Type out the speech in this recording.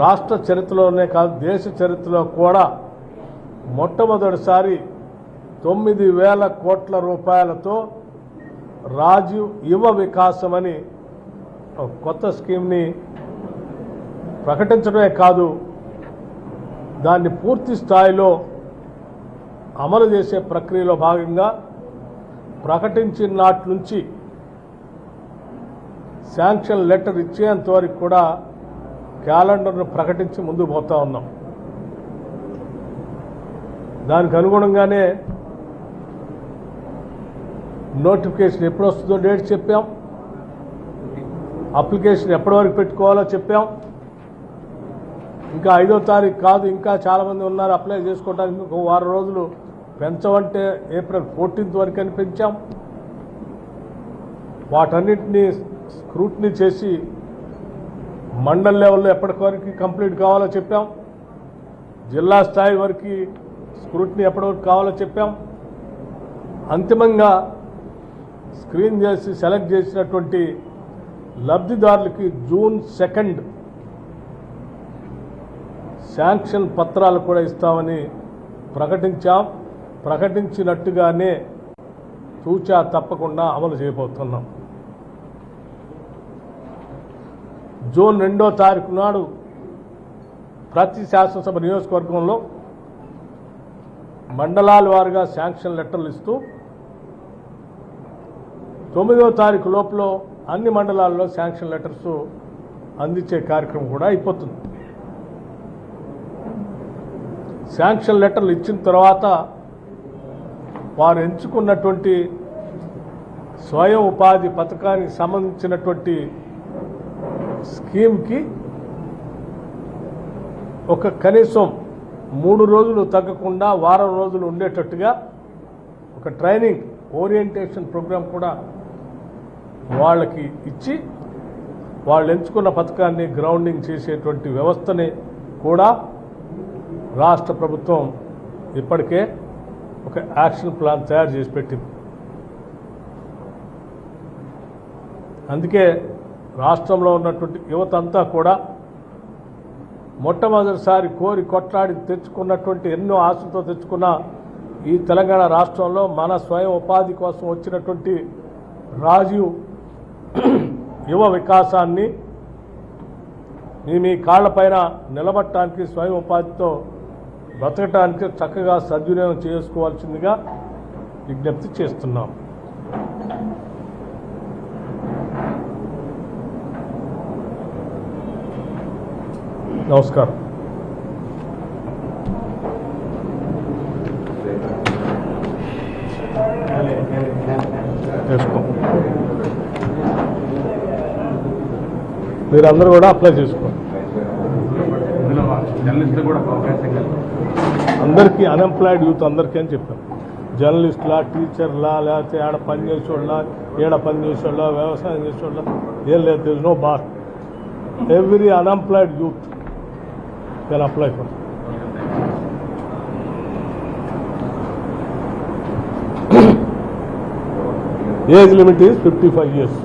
రాష్ట్ర చరిత్రలోనే కాదు దేశ చరిత్రలో కూడా మొట్టమొదటిసారి 9,000 కోట్ల రూపాయలతో రాజీవ్ యువ వికాసం అని ఒక కొత్త స్కీమ్ని ప్రకటించడమే కాదు, దాన్ని పూర్తి స్థాయిలో అమలు చేసే ప్రక్రియలో భాగంగా ప్రకటించిన నాటి నుంచి శాంక్షన్ లెటర్ ఇచ్చేంత వరకు కూడా క్యాలెండర్ను ప్రకటించి ముందుకు పోతా ఉన్నాం. దానికి అనుగుణంగానే నోటిఫికేషన్ ఎప్పుడు వస్తుందో డేట్ చెప్పాం, అప్లికేషన్ ఎప్పటి వరకు పెట్టుకోవాలో చెప్పాం. ఇంకా 5వ తారీఖు కాదు, ఇంకా చాలామంది ఉన్నారు అప్లై చేసుకోవడానికి. ఒక వారం రోజులు పెంచమంటే ఏప్రిల్ 14th వరకు అని పెంచాం. వాటన్నిటినీ స్క్రూటినీ చేసి మండల్ లెవెల్లో ఎప్పటి వరకు కంప్లీట్ కావాలో చెప్పాం, జిల్లా స్థాయి వరకు స్క్రూటినీ ఎప్పటి వరకు కావాలో చెప్పాం. అంతిమంగా స్క్రీన్ చేసి సెలెక్ట్ చేసినటువంటి లబ్ధిదారులకి June 2 శాంక్షన్ పత్రాలు కూడా ఇస్తామని ప్రకటించాం. ప్రకటించినట్టుగానే తూచా తప్పకుండా అమలు చేయబోతున్నాం. June 2వ తారీఖు నాడు ప్రతి శాసనసభ నియోజకవర్గంలో మండలాల వారీగా శాంక్షన్ లెటర్లు ఇస్తూ 9వ తారీఖు లోపల అన్ని మండలాల్లో శాంక్షన్ లెటర్స్ అందించే కార్యక్రమం కూడా అయిపోతుంది. శాంక్షన్ లెటర్లు ఇచ్చిన తర్వాత వారు ఎంచుకున్నటువంటి స్వయం ఉపాధి పథకానికి సంబంధించినటువంటి స్కీమ్కి ఒక కనీసం 3 రోజులు తగ్గకుండా వారం రోజులు ఉండేటట్టుగా ఒక ట్రైనింగ్ ఓరియంటేషన్ ప్రోగ్రాం కూడా వాళ్ళకి ఇచ్చి వాళ్ళు ఎంచుకున్న పథకాన్ని గ్రౌండింగ్ చేసేటువంటి వ్యవస్థని కూడా రాష్ట్ర ప్రభుత్వం ఇప్పటికే ఒక యాక్షన్ ప్లాన్ తయారు చేసి పెట్టింది. అందుకే రాష్ట్రంలో ఉన్నటువంటి యువత అంతా కూడా మొట్టమొదటిసారి కోరి కొట్లాడి తెచ్చుకున్నటువంటి ఎన్నో ఆశలతో తెచ్చుకున్న ఈ తెలంగాణ రాష్ట్రంలో మన స్వయం ఉపాధి కోసం వచ్చినటువంటి రాజీవ్ యువ వికాసాన్ని మీ కాళ్లపైన నిలబట్టడానికి స్వయం ఉపాధితో బ్రతకటానికి చక్కగా సద్వినియోగం చేసుకోవాల్సిందిగా విజ్ఞప్తి చేస్తున్నాం. నమస్కారం. మీరందరూ కూడా అప్లై చేసుకోండి. అందరికీ అన్ఎంప్లాయిడ్ యూత్ అందరికీ అని చెప్పాం. జర్నలిస్టులా, టీచర్లా, లేకపోతే ఏడ పని చేసేవాళ్ళ, వ్యవసాయం చేసేవాళ్ళ ఏం లేదు. There is no bar. Every unemployed youth can apply for. Age limit is 55 years.